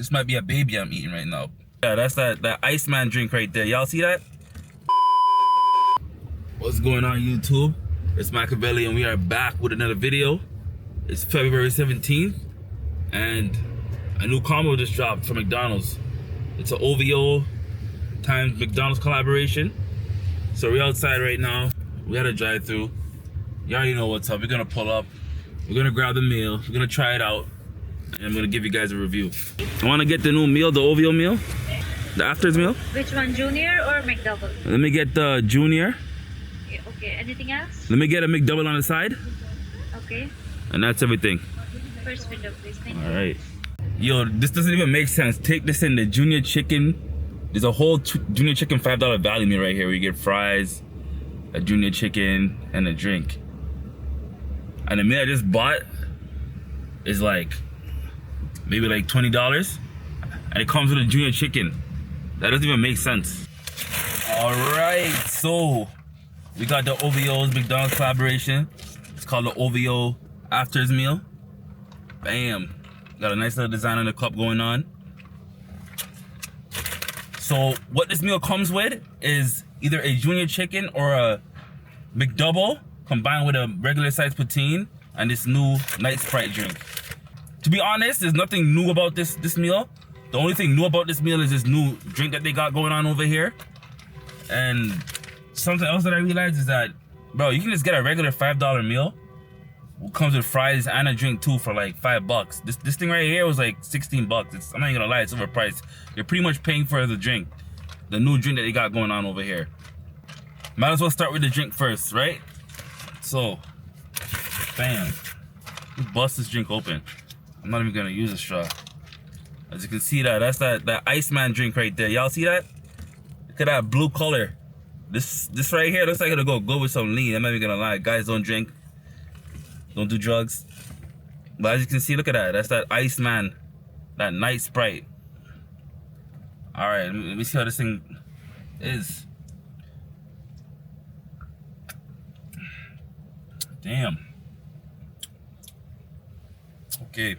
This might be a baby I'm eating right now. Yeah, that's that Iceman drink right there. Y'all see that? What's going on, YouTube? It's Machiavelli and we are back with another video. It's February 17th and a new combo just dropped from McDonald's. It's an OVO times McDonald's collaboration. So we're outside right now. We had a drive-through. You already know what's up. We're gonna pull up. We're gonna grab the meal. We're gonna try it out. And I'm gonna give you guys a review. I wanna get the new meal, the OVO meal. The afters meal. Which one, junior or McDouble? Let me get the junior. Okay, anything else? Let me get a McDouble on the side. Okay. And that's everything. First window, please. Thank you. All right. Yo, this doesn't even make sense. Take this in the junior chicken. There's a whole junior chicken $5 value meal right here where you get fries, a junior chicken, and a drink. And the meal I just bought is like maybe like $20, and it comes with a junior chicken. That doesn't even make sense. All right, so we got the OVO's McDonald's collaboration. It's called the OVO Afters Meal. Bam. Got a nice little design on the cup going on. So what this meal comes with is either a junior chicken or a McDouble combined with a regular size poutine and this new Nite Sprite drink. To be honest, there's nothing new about this meal. The only thing new about this meal is this new drink that they got going on over here. And something else that I realized is that, bro, you can just get a regular $5 meal. It comes with fries and a drink too for like $5. This thing right here was like 16 bucks. I'm not even gonna lie, it's overpriced. You're pretty much paying for the drink, the new drink that they got going on over here. Might as well start with the drink first, right? So, bam. Let's bust this drink open. I'm not even gonna use a straw. As you can see that's that Iceman drink right there. Y'all see that? Look at that blue color. This right here looks like it'll go good with some lean. I'm not even gonna lie. Guys, don't drink. Don't do drugs. But as you can see, look at that. That's that Iceman. That Nite Sprite. Alright, let me see how this thing is. Damn. Okay.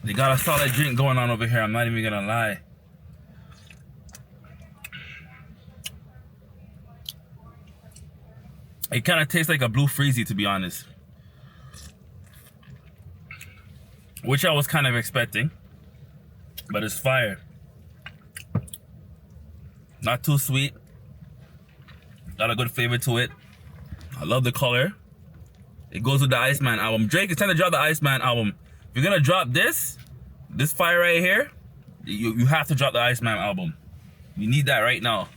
They got a solid drink going on over here. I'm not even gonna lie. It kind of tastes like a Blue Freezy, to be honest. Which I was kind of expecting. But it's fire. Not too sweet. Got a good flavor to it. I love the color. It goes with the Iceman album. Drake is trying to drop the Iceman album. If you're gonna drop this fire right here, you have to drop the Iceman album. You need that right now.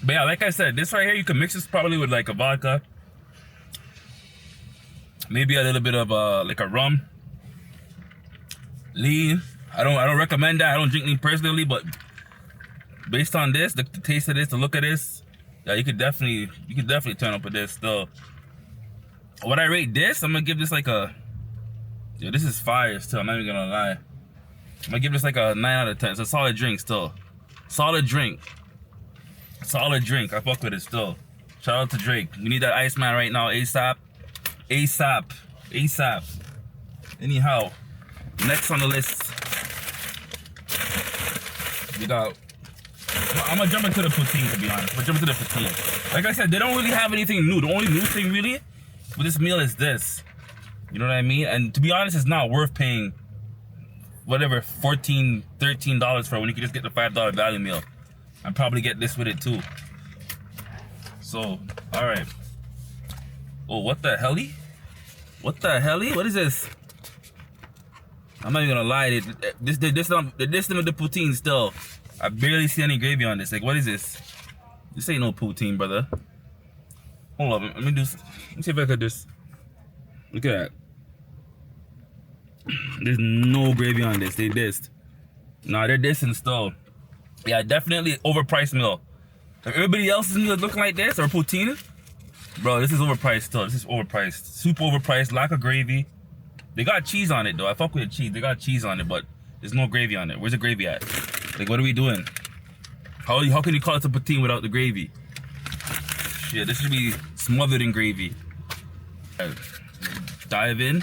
But yeah, like I said, this right here, you can mix this probably with like a vodka. Maybe a little bit of like a rum. Lean. I don't recommend that. I don't drink lean personally, but based on this, the taste of this, the look of this, yeah, you could definitely turn up with this still. What I rate this, I'm gonna give this like a, yeah, this is fire still, I'm not even gonna lie. I'm gonna give this like a 9 out of 10. It's a solid drink still. Solid drink. Solid drink. I fuck with it still. Shout out to Drake. We need that Iceman right now, ASAP. ASAP. ASAP. Anyhow, next on the list, we got, I'm gonna jump into the poutine, to be honest. I'm gonna jump into the poutine. Like I said, they don't really have anything new. The only new thing really with this meal is this. You know what I mean? And to be honest, it's not worth paying whatever, $14, $13 for when you can just get the $5 value meal. I'd probably get this with it too. So, alright. Oh, what the helly? What the helly? What is this? I'm not even gonna lie. This with the poutine still. I barely see any gravy on this. Like, what is this? This ain't no poutine, brother. Hold up. Let me see if I could just. Look at that. There's no gravy on this. They dissed. Nah, they're dissing still. Yeah, definitely overpriced meal. If everybody else's meal is looking like this, or poutine, bro, this is overpriced still. This is overpriced. Super overpriced, lack of gravy. They got cheese on it though. I fuck with the cheese. They got cheese on it, but there's no gravy on it. Where's the gravy at? Like, what are we doing? How can you call it a poutine without the gravy? Shit, this should be smothered in gravy. Dive in.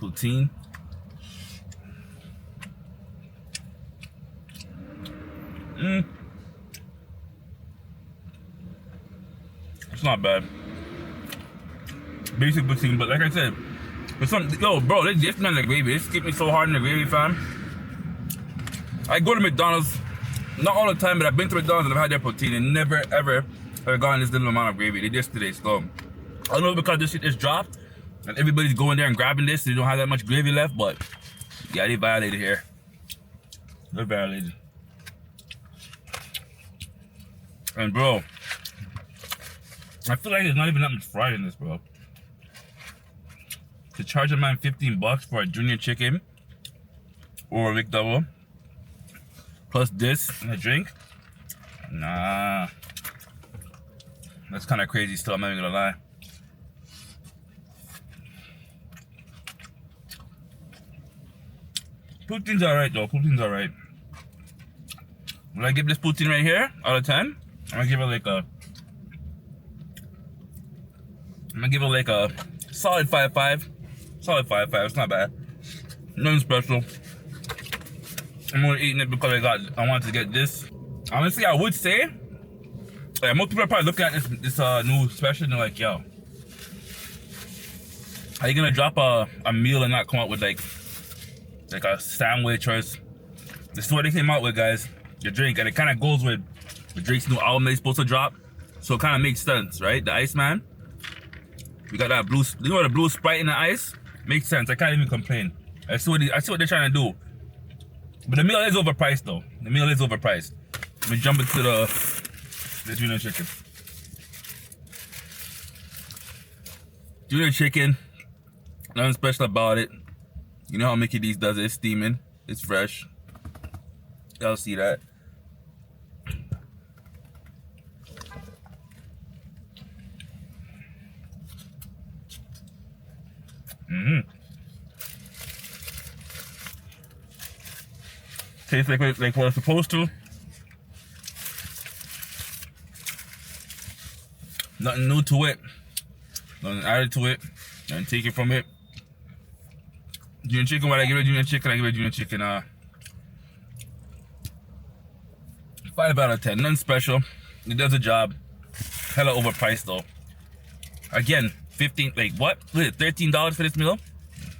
poutine. It's not bad. Basic poutine, but like I said, for some, yo, bro, they just man the gravy. They skip me so hard in the gravy, fam. I go to McDonald's, not all the time, but I've been to McDonald's and I've had their poutine and never ever have gotten this little amount of gravy. They just today slow. I don't know because this shit just dropped and everybody's going there and grabbing this, so they don't have that much gravy left, but yeah, they violated here. They're violated. And bro, I feel like there's not even that much fry in this, bro. To charge a man $15 for a junior chicken or a McDouble, plus this and a drink, nah. That's kind of crazy still, I'm not even gonna lie. Poutine's alright though, poutine's alright. When I give this poutine right here out of 10, I'm gonna give it like a solid 5.5. Solid 5.5, it's not bad. Nothing special. I'm only eating it because I wanted to get this. Honestly, I would say, like, most people are probably looking at this new special and they're like, yo, are you gonna drop a meal and not come out with like a sandwich or this is what they came out with, guys. The drink, and it kind of goes with the Drake's new album they're supposed to drop, so it kind of makes sense, right? The Iceman. We got that blue, you know, the blue Sprite in the ice. Makes sense. I can't even complain. I see what they're trying to do. But the meal is overpriced, though. The meal is overpriced. Let me jump into the junior chicken. Junior chicken. Nothing special about it. You know how Mickey D's does it. It's steaming. It's fresh. Y'all see that. Tastes like what it's supposed to. Nothing new to it. Nothing added to it. Nothing taken from it. Junior chicken, what I give it junior chicken, I give it junior chicken 5 out of 10. Nothing special. It does a job. Hella overpriced though. Again, 15, like what? What is it, $13 for this meal?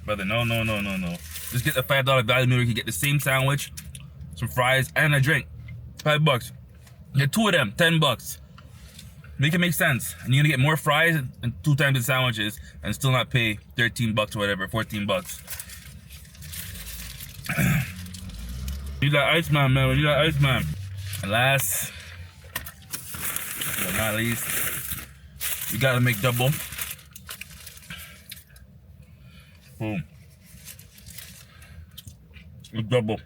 Brother, no. Just get the $5 value meal. You can get the same sandwich, some fries, and a drink. $5. Get 2 of them, $10. Make it make sense. And you're gonna get more fries and 2 times the sandwiches and still not pay $13 or whatever, $14. You got Iceman, man. You got Iceman. And last but not least, you gotta make double. Boom. Double.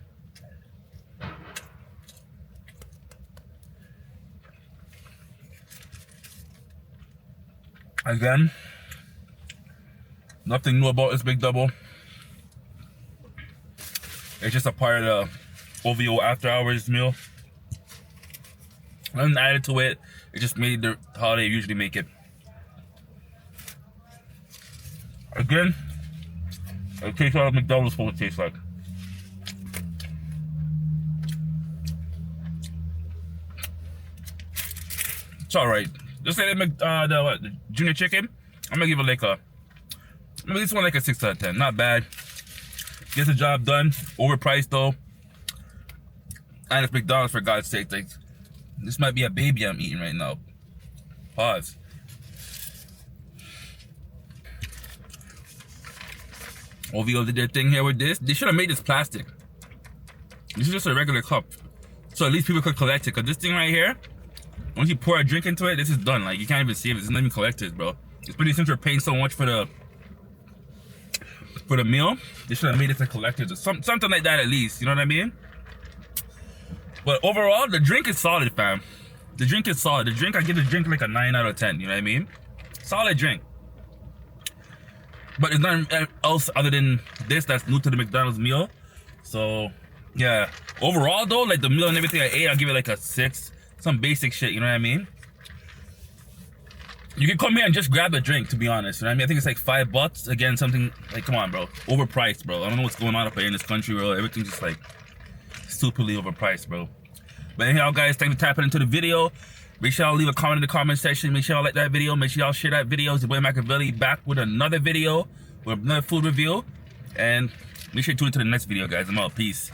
Again, nothing new about this big double. It's just a part of the OVO after hours meal. Nothing added to it. It just made the how they usually make it. Again, it tastes like McDonald's supposed to taste like. It's alright. Just like the junior chicken, I'm gonna give it like this one like a 6 out of 10. Not bad. Gets the job done. Overpriced though. And it's McDonald's, for God's sake. Like, this might be a baby I'm eating right now. Pause. OVO did their thing here with this. They should have made this plastic. This is just a regular cup, so at least people could collect it. Cause this thing right here, once you pour a drink into it, this is done. Like, you can't even see it. It's not even collected, bro. It's pretty since we're paying so much for the meal. They should have made it a collector's or something like that at least. You know what I mean? But overall, the drink is solid, fam. The drink is solid. The drink, I give the drink like a 9 out of 10. You know what I mean? Solid drink. But there's nothing else other than this that's new to the McDonald's meal. So, yeah. Overall, though, like the meal and everything I ate, I'll give it like a 6. Some basic shit, you know what I mean? You can come here and just grab a drink, to be honest. You know what I mean? I think it's like $5. Again, something like, come on, bro. Overpriced, bro. I don't know what's going on up here in this country, bro. Everything's just like stupidly overpriced, bro. But anyhow, guys, thanks for tapping into the video. Make sure y'all leave a comment in the comment section. Make sure y'all like that video. Make sure y'all share that video. It's your boy Machiavelli back with another video, with another food review. And make sure you tune into the next video, guys. I'm out. Peace.